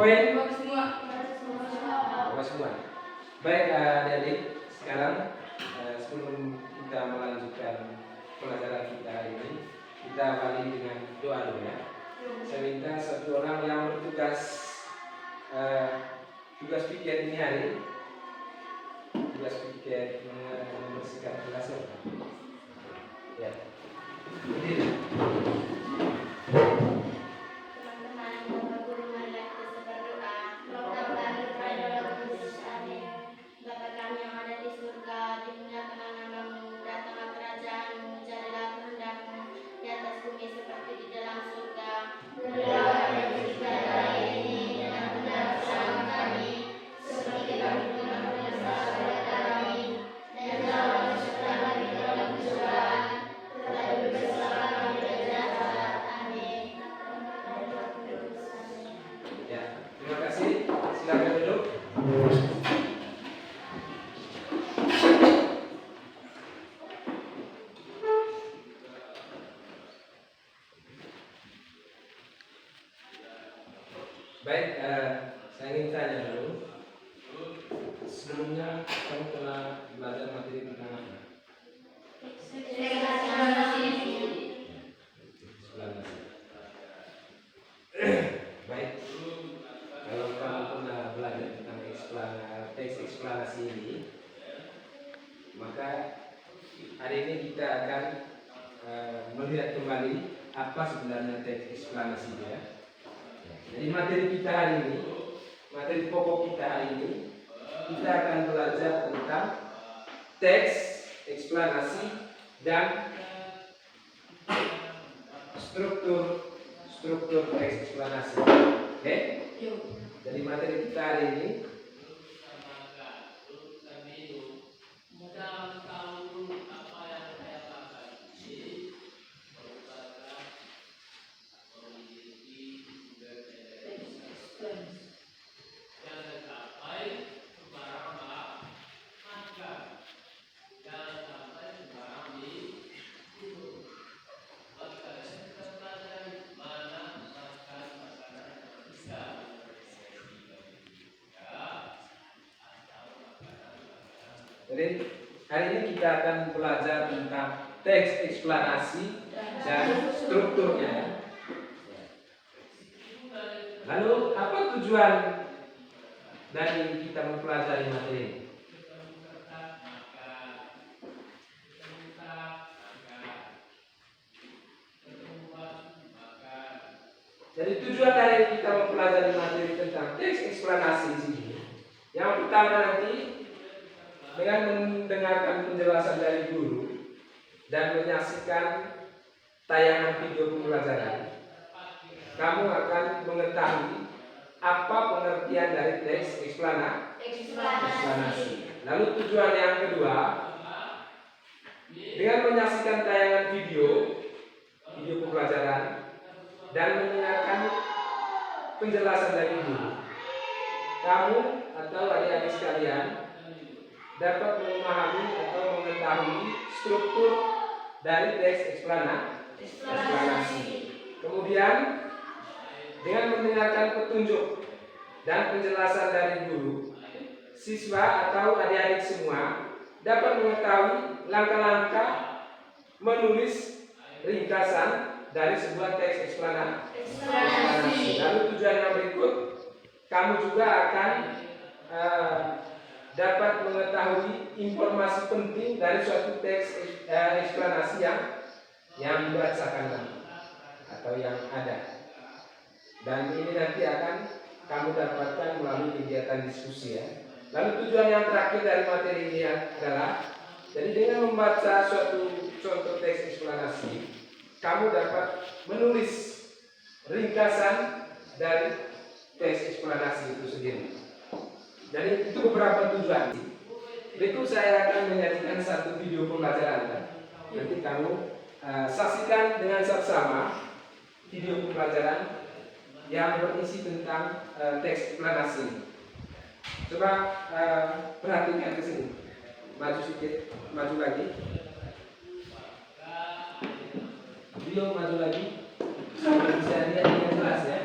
poin? Bagus semua. Bagus semua. Baik adik-adik, sekarang sebelum kita melanjutkan pelajaran kita hari ini, kita awali dengan doa dulu ya. Saya minta satu orang yang bertugas tugas pikir ini hari, tugas pikir membersihkan kelas ya. Berdiri. Teman-teman, Bapak Guru, marilah kita berdoa. Robbana atina fid dunya Bapa kami yang ada di surga, dimuliakanlah namamu, datanglah kerajaanmu, jadilah kehendakmu di atas bumi seperti di dalam surga. Berilah kami rezeki hari ini, dan ampunilah kesalahan kami, seperti kami pun mengampuni kesalahan kami, dan janganlah masuk kami ke dalam pencobaan, tetapi bebaskanlah kami dari jahat. Amin. Ya, terima kasih. Silakan duduk. Baik, saya ingin tanya dulu. Sebelumnya kamu telah belajar materi tentang apa? Eksplanasi. Baik, kalau kamu pernah belajar tentang teks eksplanasi ini, maka hari ini kita akan melihat kembali apa sebenarnya teks eksplanasi ya. Jadi materi kita hari ini, materi pokok kita hari ini, kita akan belajar tentang teks eksplanasi dan struktur teks eksplanasi. Oke? Jadi materi kita hari ini Jadi hari ini kita akan belajar tentang teks eksplanasi dan strukturnya. Lalu apa tujuan dari kita mempelajari materi ini? Jadi tujuan dari kita mempelajari materi tentang teks eksplanasi di sini, yang pertama nanti dengan mendengarkan penjelasan dari guru dan menyaksikan tayangan video pembelajaran, kamu akan mengetahui apa pengertian dari teks eksplanasi. Lalu tujuan yang kedua, dengan menyaksikan tayangan video pembelajaran dan mendengarkan penjelasan dari guru, kamu atau adik-adik sekalian dapat memahami atau mengetahui struktur dari teks eksplanasi. Kemudian dengan mendengarkan petunjuk dan penjelasan dari guru, siswa atau adik-adik semua dapat mengetahui langkah-langkah menulis ringkasan dari sebuah teks eksplanasi. Lalu tujuan yang berikut, kamu juga akan dapat mengetahui informasi penting dari suatu teks eksplanasi yang dibacakan atau yang ada. Dan ini nanti akan kamu dapatkan melalui kegiatan diskusi ya. Lalu tujuan yang terakhir dari materi ini adalah, jadi dengan membaca suatu contoh teks eksplanasi, kamu dapat menulis ringkasan dari teks eksplanasi itu sendiri. Jadi itu beberapa tujuan. Berikut saya akan menyajikan satu video pembelajaran. Nanti kamu saksikan dengan seksama video pembelajaran yang berisi tentang teks eksplanasi. Coba perhatikan ke sini. Maju sedikit, maju lagi. Video maju lagi. Supaya bisa lihat dengan jelas ya.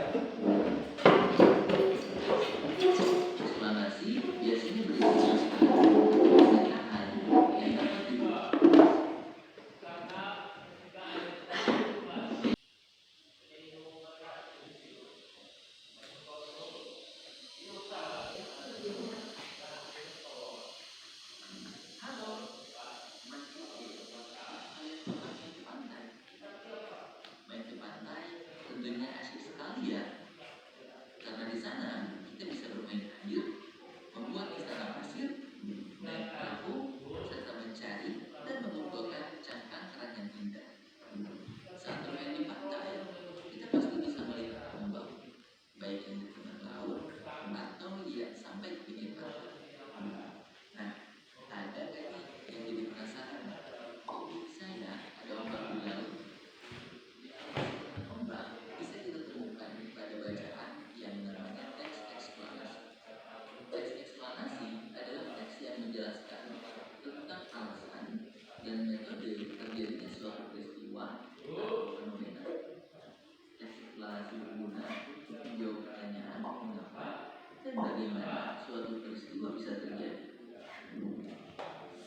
bagaimana suatu peristiwa bisa terjadi.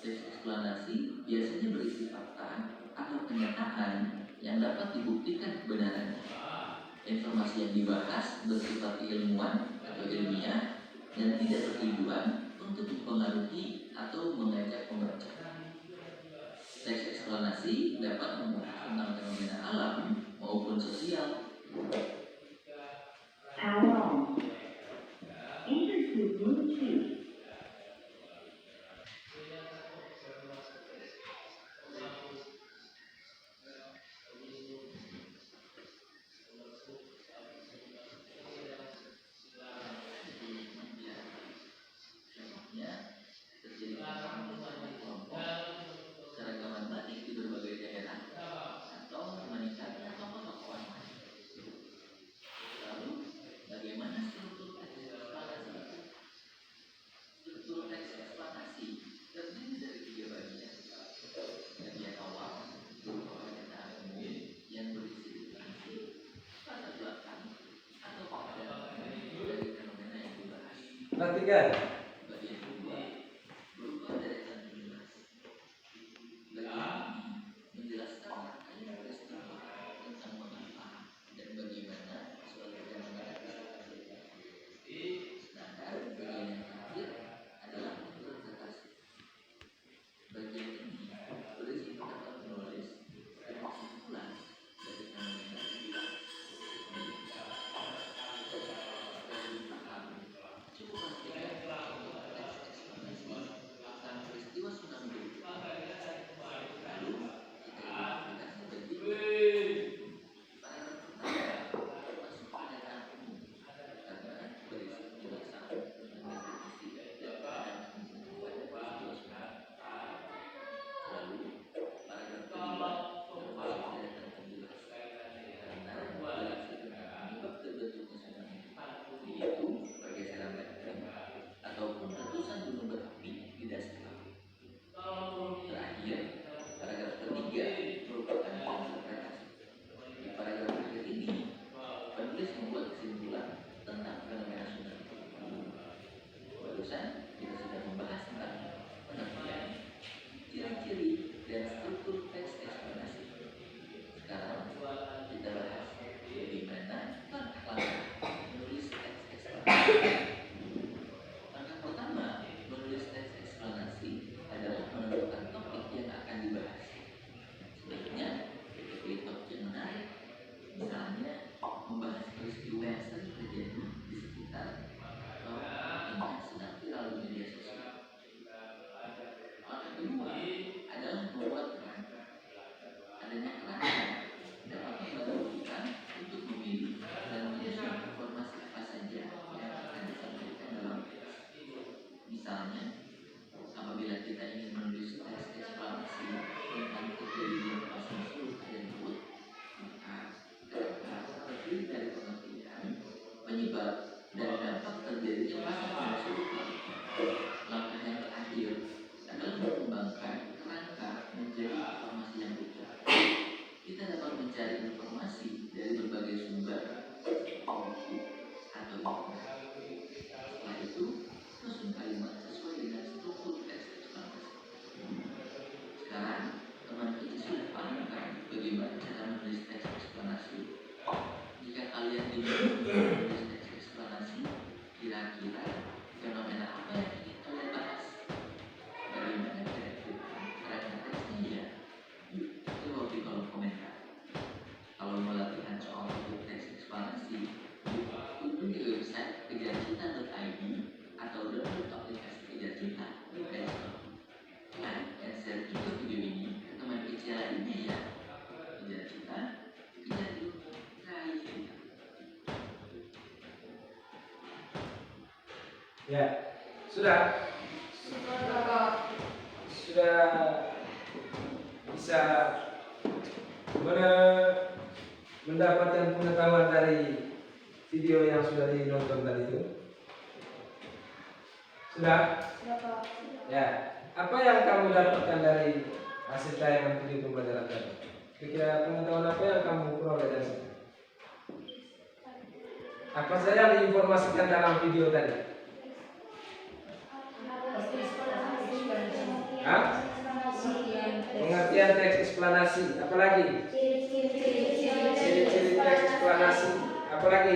Teks eksplanasi biasanya berisi fakta atau kenyataan yang dapat dibuktikan kebenarannya. Informasi yang dibahas bersifat ilmuwan atau ilmiah dan tidak bertujuan untuk mempengaruhi atau mengajak pembaca. Teks eksplanasi dapat membahas tentang fenomena alam maupun sosial. Power on. Enter to Bluetooth. Contohnya, terjadinya pertemuan kelompok, keragaman batik di berbagai daerah, atau meningkatnya tokoh-tokoh online. Lalu, bagaimana struktur teks eksplanasi? Struktur teks eksplanasi terdiri dari 3 bagian. Bagian awal berupa pernyataan umum yang berisi definisi, latar belakang, atau pandangan dari fenomena yang dibahas. Perhatikan. Bagian kedua berupa deretan penjelas. Bagian ini menjelaskan rangkaian peristiwa tentang mengapa dan bagaimana suatu fenomena bisa terjadi. Sedangkan bagian yang terakhir adalah interpretasi. Bagian ini berisi pendapat penulis dan kesimpulan dari fenomena yang dibahas. Cukup perhatikan contoh teks eksplanasi tentang peristiwa tsunami. Lalu kita identifikasi bagian paragraf pertama masuk pernyataan umum karena berisi penjelasan tentang definisi dan pandangan umum pada peristiwa tsunami. Lalu paragraf kedua termasuk deretan penjelas karena berisi tentang penyebab terbentuknya tsunami, yaitu pergeseran tectonik ataupun letusan gunung berapi di dasar laut. Terakhir, paragraf ketiga merupakan interpretasi. Di paragraf akhir ini, penulis membuat kesimpulan tentang fenomena tsunami. Barusan kita sudah membahas tentang pengertian, ciri-ciri, dan struktur teks eksplanasi. Sekarang kita bahas bagaimana langkah-langkah menulis teks eksplanasi. Langkah pertama menulis teks eksplanasi adalah menentukan topik yang akan dibahas. Sebaiknya kita pilih topik yang menarik, misalnya membahas peristiwa yang sering terjadi di sekitar atau yang sedang viral di media sosial. Langkah kedua adalah membuat kerangka. Adanya kerangka dapat membantu kita untuk memilih dan menyusun informasi apa saja yang akan disampaikan dalam teks. Misalnya, apabila kita ingin menulis teks eksplanasi tentang terjadinya pasang surut air laut, maka kerangka terdiri dari pengertian, penyebab, dan dampak terjadinya pasang surut laut. Langkah yang terakhir adalah mengembangkan kerangka menjadi informasi yang utuh. Kita dapat mencari informasi dari berbagai sumber seperti buku atau internet. Setelah itu, susun kalimat sesuai dengan struktur teks eksplanasi. Sekarang, teman kita sudah paham kan bagaimana cara menulis teks eksplanasi? Jika kalian ingin menulis teks eksplanasi, kira-kira fenomena apa yang ingin kalian bahas? Bagaimana kira-kira kerangka teksnya ya? Yuk, jawab di kolom komentar. Kalau mau latihan soal teks eksplanasi, yuk kunjungi website kejarcita.id atau download aplikasi Kejar Cinta di Play Store. Like dan share juga video ini ke teman kecil lainnya ya. Kejar Cinta, kejar ilmu, raih cinta. Ya, sudah bisa mendapatkan pengetahuan dari video yang sudah dinonton tadi itu. Sudah? Ya. Apa yang kamu dapatkan dari hasil tayangan video pembelajaran tadi? Kira-kira pengetahuan apa yang kamu peroleh dari situ? Apa saja yang diinformasikan dalam video tadi? Hah? Pengertian teks eksplanasi. Apalagi? Ciri-ciri teks eksplanasi. Apalagi?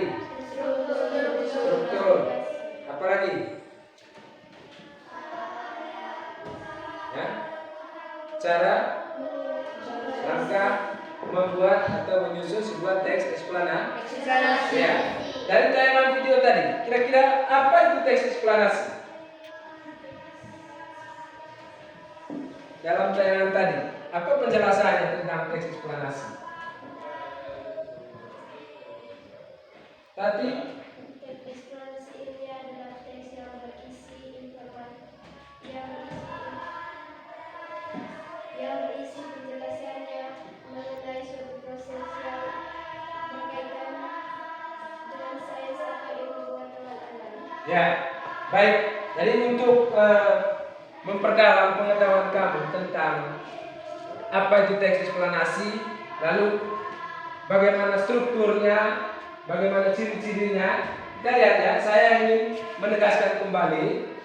Struktur. Apalagi? Ya. Cara langkah membuat atau menyusun sebuah teks eksplanasi. Ya. Dari tayangan video tadi, kira-kira apa itu teks eksplanasi? Dalam tayangan tadi, apa penjelasannya tentang teks eksplanasi? Tadi Teks eksplanasi ini adalah teks yang berisi informasi yang berisi penjelasannya mengenai suatu proses yang berkaitan dengan sains atau ilmu pengetahuan alam. ya, baik. Jadi untuk memperdalam pengetahuan kamu tentang apa itu teks eksplanasi, lalu bagaimana strukturnya, bagaimana ciri-cirinya, kita lihat ya. Saya ingin menegaskan kembali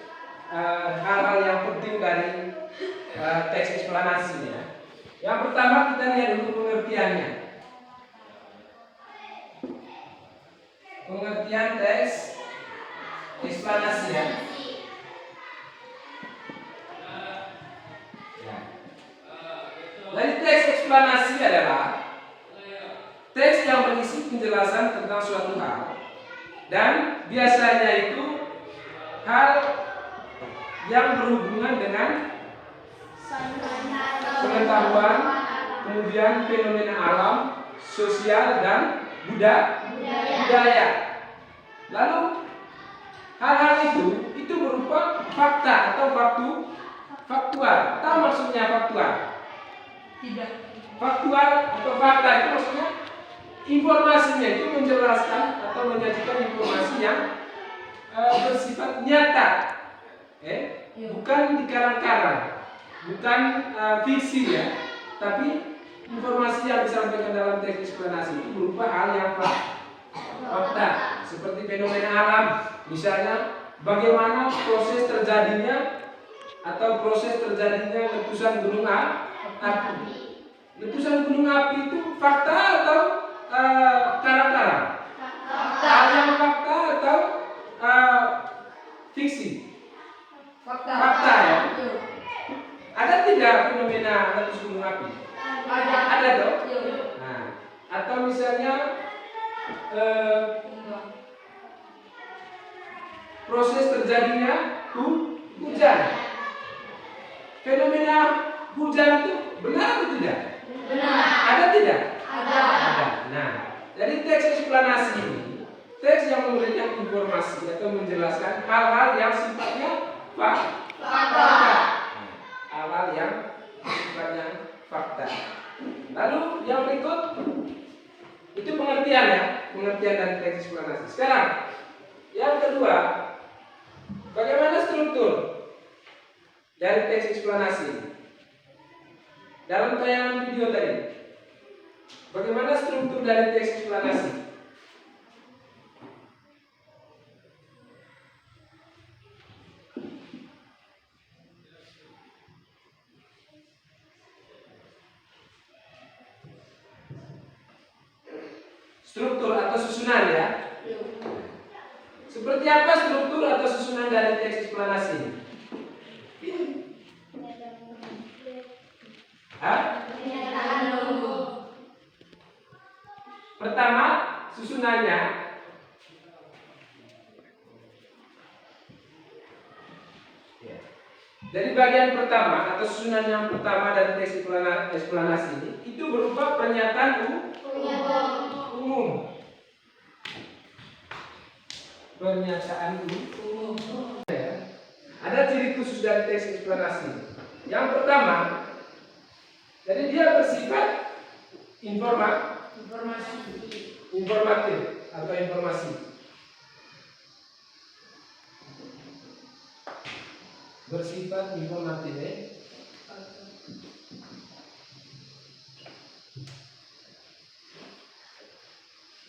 hal-hal yang penting dari teks eksplanasi ya. Yang pertama kita lihat dulu pengertiannya. Pengertian teks eksplanasi ya. Jadi teks eksplanasi adalah teks yang berisi penjelasan tentang suatu hal, dan biasanya itu hal yang berhubungan dengan pengetahuan, kemudian fenomena alam, sosial, dan budaya. Lalu hal-hal itu berupa fakta atau faktual. Tahu maksudnya faktual? Tidak. Faktual atau fakta itu maksudnya informasinya itu menjelaskan atau menyajikan informasi yang bersifat nyata, bukan dikarang-karang, bukan fiksi ya, tapi informasi yang disampaikan dalam teks eksplanasi itu berupa hal yang fakta, seperti fenomena alam, misalnya bagaimana proses terjadinya letusan gunung api. Letusan gunung api itu fakta atau karang-karang? Hal yang fakta atau fiksi? Fakta ya. Ada tidak fenomena letus gunung api? Ada toh? Nah, atau misalnya proses terjadinya hujan. Fenomena hujan itu benar atau tidak? Benar. Ada tidak? Ada. Nah, dari teks eksplanasi ini, teks yang memberikan informasi atau menjelaskan hal-hal yang sifatnya fakta. Hal-hal yang sifatnya fakta. Lalu yang berikut itu pengertian ya, pengertian dari teks eksplanasi. Sekarang yang kedua, bagaimana struktur dari teks eksplanasi? Dalam tayangan video tadi, bagaimana struktur dari teks eksplanasi? Struktur atau susunan ya. Seperti apa struktur atau susunan dari teks eksplanasi? Pertama, susunannya dari bagian pertama atau susunan yang pertama dari teks eksplanasi ini itu berupa pernyataan umum. Pernyataan umum. Ada ciri khusus dari teks eksplanasi. Yang pertama, jadi dia bersifat informatif atau informasi. Bersifat informatif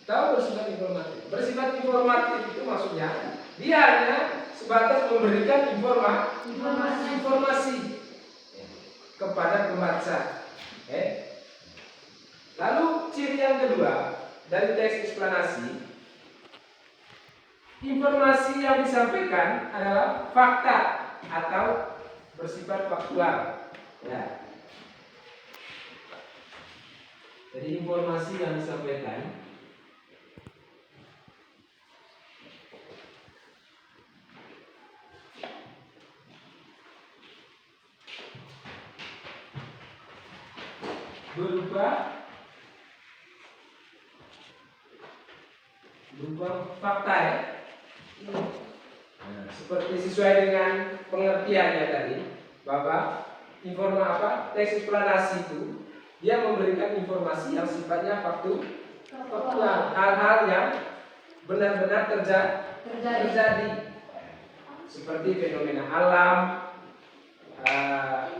Tahu bersifat informatif? Bersifat informatif itu maksudnya dia hanya sebatas memberikan informasi. kepada pembaca. Lalu ciri yang kedua dari teks eksplanasi, informasi yang disampaikan adalah fakta atau bersifat faktual. Ya. Jadi informasi yang disampaikan berupa fakta ya. Nah, seperti sesuai dengan pengertiannya tadi, bahwa teks eksplanasi itu dia memberikan informasi yang sifatnya faktual, hal-hal yang benar-benar terjadi, seperti fenomena alam,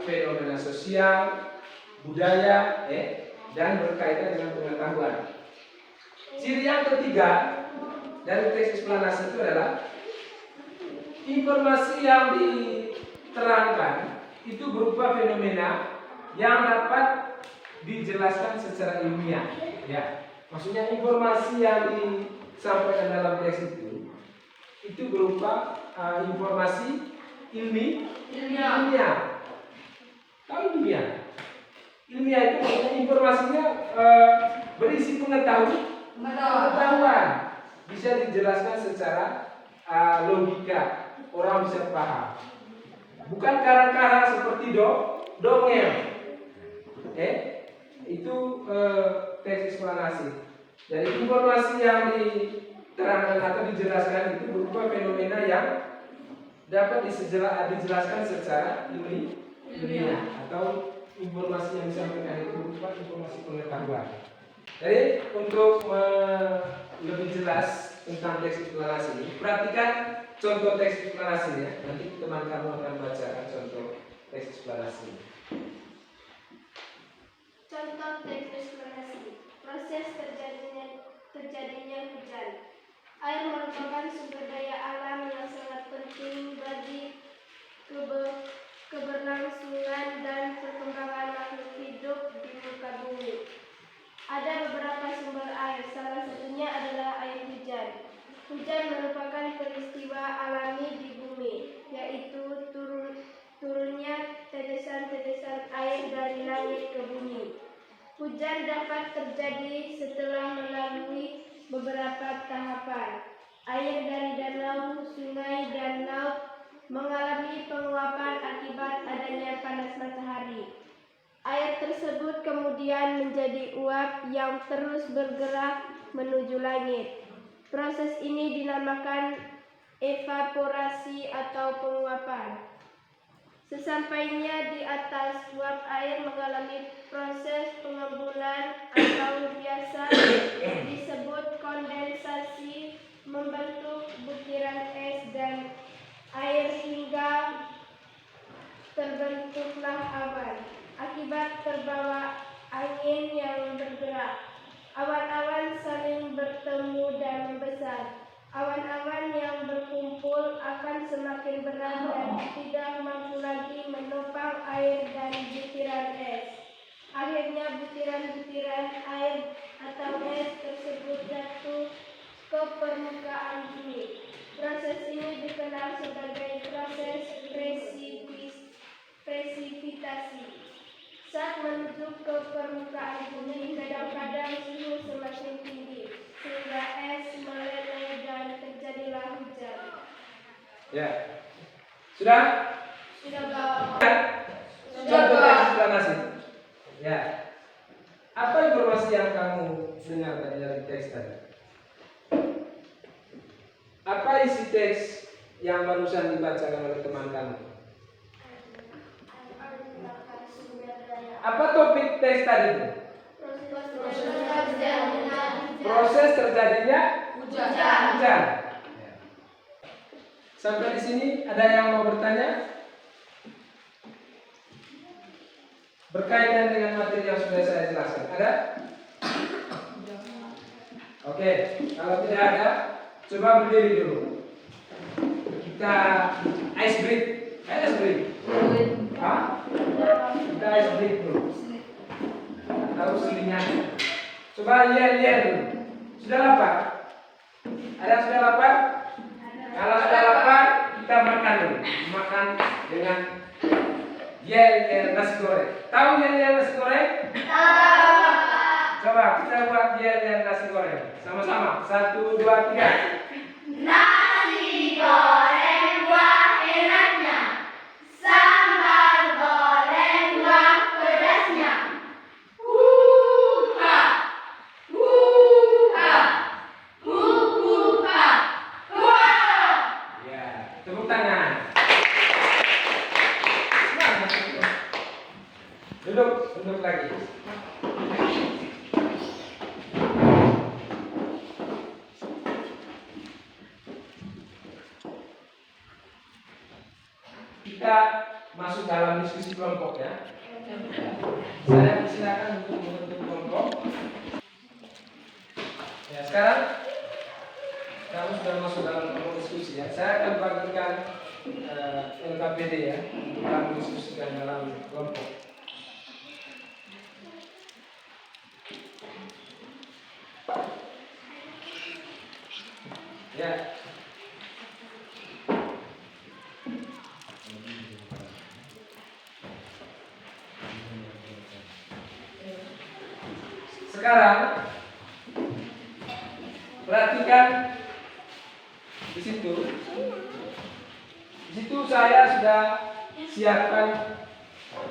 fenomena sosial, budaya, dan berkaitan dengan pengetahuan. Ciri yang ketiga dari teks eksplanasi itu adalah informasi yang diterangkan itu berupa fenomena yang dapat dijelaskan secara ilmiah. Ya, maksudnya informasi yang disampaikan dalam teks itu berupa informasi ilmiah. Tahu ilmiah? Ilmiah itu maksudnya informasinya berisi pengetahuan, bisa dijelaskan secara logika, orang bisa paham. Bukan karang-karang seperti dongeng. Itu teks eksplanasi. Jadi informasi yang diterangkan atau dijelaskan itu berupa fenomena yang dapat dijelaskan secara ilmiah atau informasi yang disampaikan itu berupa informasi pengetahuan. Jadi untuk lebih jelas tentang teks eksplanasi ini, perhatikan contoh teks eksplanasinya. Nanti teman kamu akan bacakan contoh teks eksplanasi. Contoh teks eksplanasi. Proses terjadinya hujan. Air merupakan sumber daya alam yang sangat penting bagi keberlangsungan dan perkembangan makhluk hidup di muka bumi. Ada beberapa sumber air, salah satunya adalah air hujan. Hujan merupakan peristiwa alami di bumi, yaitu turunnya tetesan-tetesan air dari langit ke bumi. Hujan dapat terjadi setelah melalui beberapa tahapan. Air dari danau, sungai, dan laut mengalami penguapan akibat adanya panas matahari. Air tersebut kemudian menjadi uap yang terus bergerak menuju langit. Proses ini dinamakan evaporasi atau penguapan. Sesampainya di atas, uap air mengalami proses pengembulan atau biasa disebut kondensasi, membentuk butiran es dan air hingga terbentuklah awan. Akibat terbawa angin yang bergerak, awan-awan saling bertemu dan membesar. Awan-awan yang berkumpul akan semakin berat dan tidak mampu lagi menopang air dan butiran es. Akhirnya butiran-butiran air atau es tersebut jatuh ke permukaan bumi. Proses ini dikenal sebagai proses presipitasi. Saat menuju ke permukaan bumi, kadang-kadang suhu semakin tinggi, sehingga es meleleh dan terjadilah hujan. Ya, sudah? Contoh teks eksplanasi. Ya, apa informasi yang kamu dengar dari teks tadi? Apa isi teks yang barusan dibacakan oleh teman kamu? Apa topik teks tadi? Proses terjadinya hujan. Sampai di sini ada yang mau bertanya? Berkaitan dengan materi yang sudah saya jelaskan. Ada? Oke, kalau tidak ada, coba berdiri dulu. Kita ice break. Hah? Kita kita SD itu. Tahu selingan. Coba lihat dulu. Sudah lapar? Ada sudah lapar? Kalau sudah lapar, kita makan dulu. Makan dengan yel nasi goreng. Tahu yel nasi goreng? Coba kita buat yel nasi goreng. Sama-sama. 1, 2, 3. Nasi goreng buah enaknya, sambal goreng buah pedasnya. Huha, huha, huha, huha. Ya, tepuk tangan. Semangat. Duduk lagi. Kita masuk dalam diskusi kelompok ya. Saya persilakan untuk membentuk kelompok. Ya, sekarang kamu sudah masuk dalam kelompok diskusi ya. Saya akan bagikan LKPD ya untuk kamu diskusikan dalam kelompok. Ya. Sekarang perhatikan di situ. Di situ saya sudah siapkan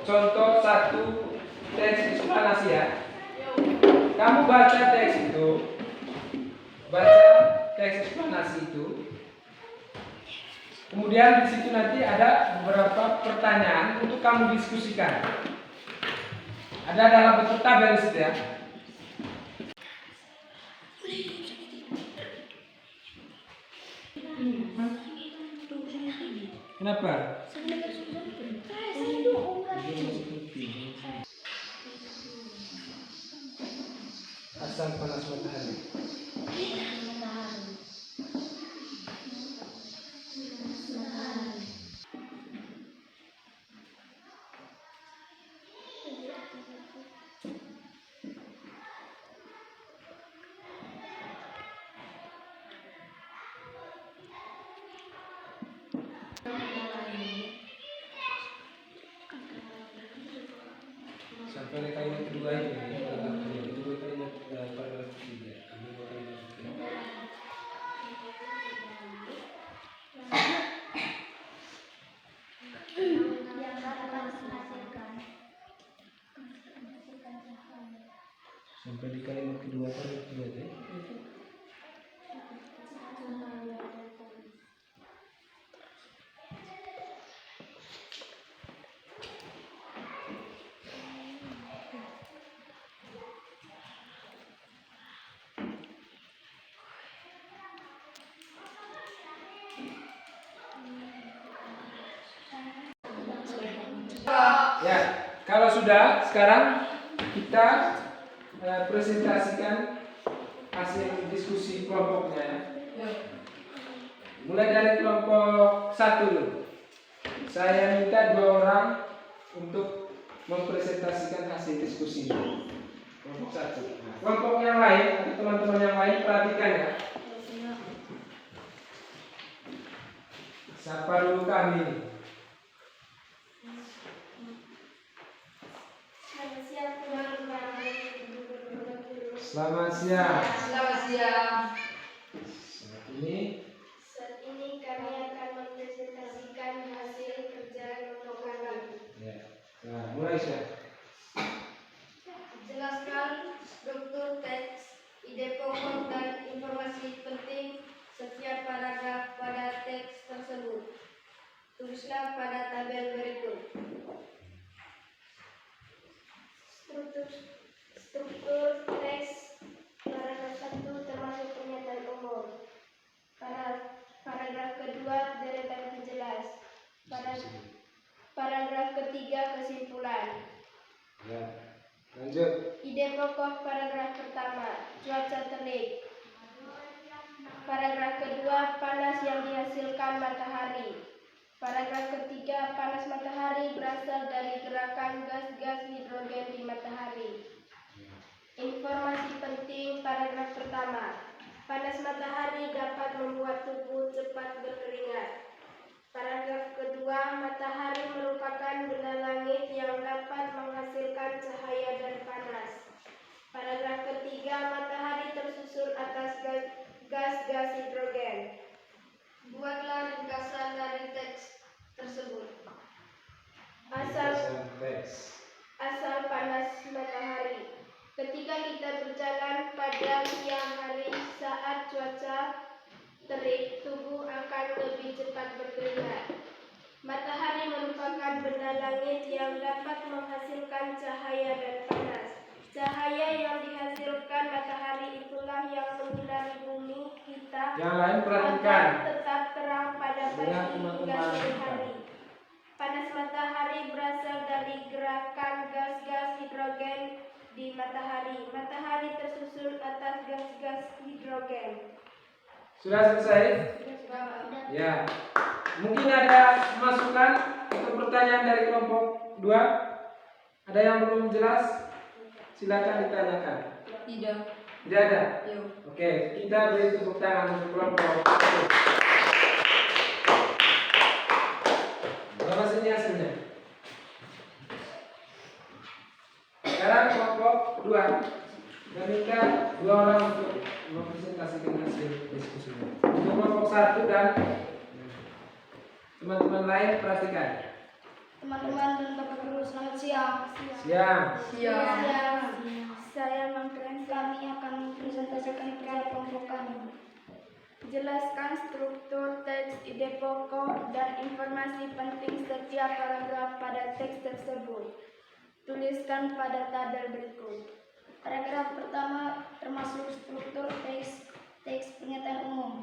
contoh satu teks eksplanasi ya. Kamu baca teks itu, baca teks eksplanasi itu. Kemudian di situ nanti ada beberapa pertanyaan untuk kamu diskusikan. Ada dalam bentuk tabel di situ ya. Kenapa? Asal panas matahari. Sampai kalimat kedua ini, kedua kalimat paragraf ketiga. Sampai di kalimat kedua paragraf kedua deh. Ya, kalau sudah, sekarang kita presentasikan hasil diskusi kelompoknya. Mulai dari kelompok 1. Saya minta 2 orang untuk mempresentasikan hasil diskusi ini. Kelompok 1. Nah, kelompok yang lain atau teman-teman yang lain perhatikan ya. Siapa dulu kami? Selamat siang. Selamat siang. Saat ini kami akan mempresentasikan hasil kerja kelompok kami. Ya. Nah, mulai sudah. Jelaskan struktur teks, ide pokok dan informasi penting setiap paragraf pada teks tersebut. Tulislah pada tabel berikut. Struktur teks paragraf 1 termasuk pernyataan umum. Paragraf kedua deretan penjelas. Paragraf ketiga kesimpulan. Ya. Lanjut. Ide pokok paragraf pertama, cuaca terik. Paragraf kedua, panas yang dihasilkan matahari. Paragraf ketiga, panas matahari berasal dari gerakan gas-gas hidrogen di matahari. Informasi penting paragraf pertama. Panas matahari dapat membuat tubuh cepat berkeringat. Paragraf kedua, matahari merupakan benda langit yang dapat menghasilkan cahaya dan panas. Paragraf ketiga, matahari tersusun atas gas-gas hidrogen. Buatlah ringkasan dari teks tersebut. Asal panas matahari. Ketika kita berjalan pada siang hari saat cuaca terik, tubuh akan lebih cepat berkeringat. Matahari merupakan benda langit yang dapat menghasilkan cahaya dan panas. Cahaya yang dihasilkan matahari itulah yang menyinari bumi kita. Yang lain perhatikan. Tetap terang pada pagi hingga sore hari. Panas matahari berasal dari gerakan gas-gas hidrogen di matahari. Matahari tersusun atas gas-gas hidrogen. Sudah selesai? Ya. Mungkin ada masukan atau pertanyaan dari kelompok 2? Ada yang belum jelas? Silakan ditanyakan. Tidak. Tidak ada? Yuk. Oke, kita beri tepuk tangan untuk kelompok 1. Berapa sini hasilnya? Sekarang kelompok 2. Kita minta 2 orang untuk mempresentasikan hasil diskusinya. Untuk kelompok 1 dan teman-teman lain perhatikan. Teman-teman dan Bapak Guru, selamat siang. Siang. Siang. Saya kami akan mempresentasikan kerja kelompok kami. Jelaskan struktur teks, ide pokok, dan informasi penting setiap paragraf pada teks tersebut. Tuliskan pada tabel berikut. Paragraf pertama termasuk struktur teks pernyataan umum.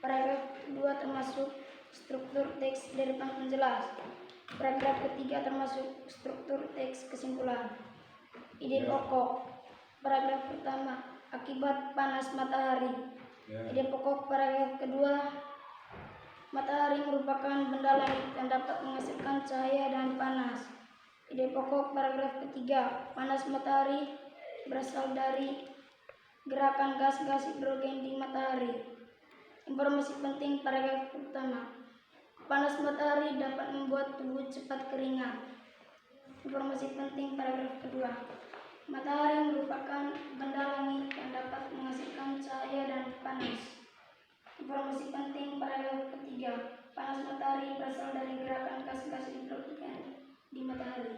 Paragraf kedua termasuk struktur teks deretan penjelas. Paragraf ketiga termasuk struktur teks kesimpulan. Ide pokok. Paragraf pertama, akibat panas matahari. Ide pokok paragraf kedua, matahari merupakan benda langit yang dapat menghasilkan cahaya dan panas. Ide pokok paragraf ketiga, panas matahari berasal dari gerakan gas-gas hidrogen di matahari. Informasi penting paragraf pertama, panas matahari dapat membuat tubuh cepat keringat. Informasi penting paragraf kedua, matahari merupakan benda langit yang dapat menghasilkan cahaya dan panas. Informasi penting paragraf ketiga, panas matahari berasal dari gerakan gas-gas hidrogen di matahari.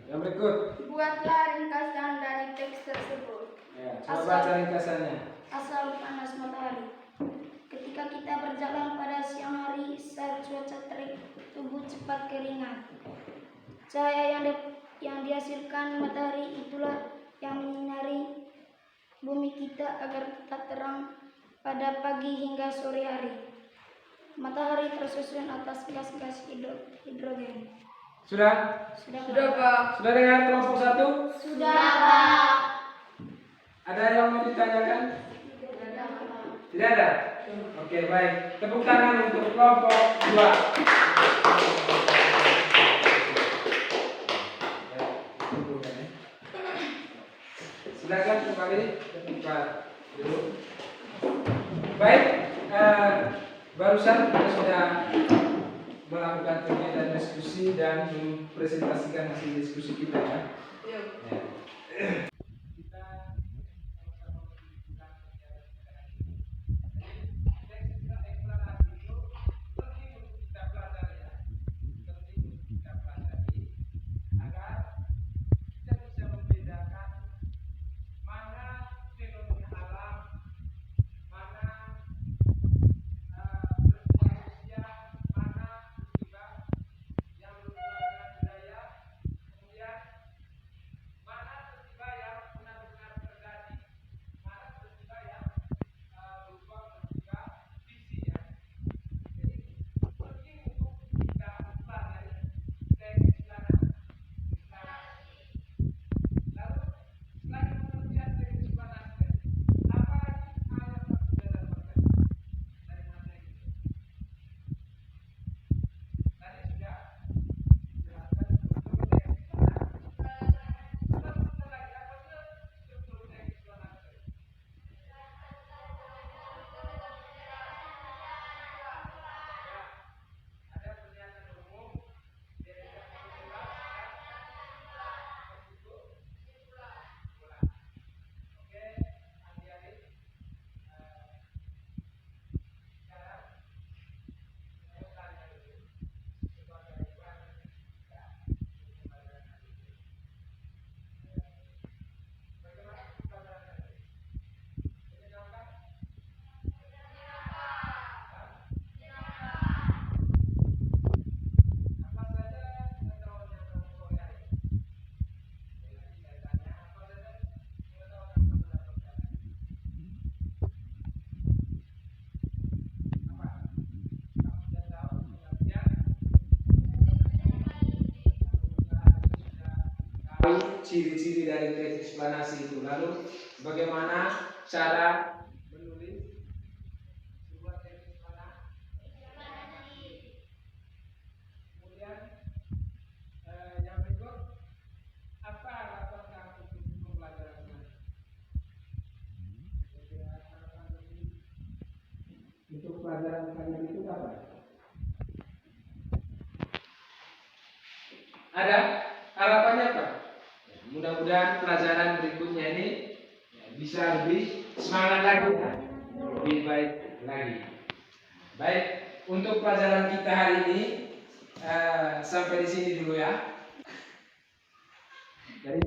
Yang berikut. Buatlah ringkasan dari teks tersebut. Ya, coba baca ringkasannya. Asal panas matahari. Ketika kita berjalan pada siang hari saat cuaca terik, tubuh cepat keringat. Cahaya yang dihasilkan matahari itulah yang menyinari bumi kita agar tetap terang pada pagi hingga sore hari. Matahari tersusun atas gas-gas hidrogen. Sudah? Sudah, Pak. Sudah dengar kelompok 1? Sudah, Pak. Ada yang mau ditanyakan? Tidak ada? Oke, baik. Tepuk tangan untuk kelompok 2. Silakan kembali ke tempat dulu. Baik, barusan kita sudah melakukan kegiatan diskusi dan mempresentasikan hasil diskusi kita ya. Yuk. Ya. Yang tahu ciri-ciri dari teks eksplanasi itu. Lalu bagaimana cara menulis sebuah teks eksplanasi. Kemudian yang berikut, apa harapan kamu untuk pembelajaran ini? Untuk pelajaran kalian itu apa? Ada harapannya apa? Mudah-mudahan pelajaran berikutnya ini bisa lebih semangat lagi ya, lebih baik lagi. Baik, untuk pelajaran kita hari ini sampai di sini dulu ya. Jadi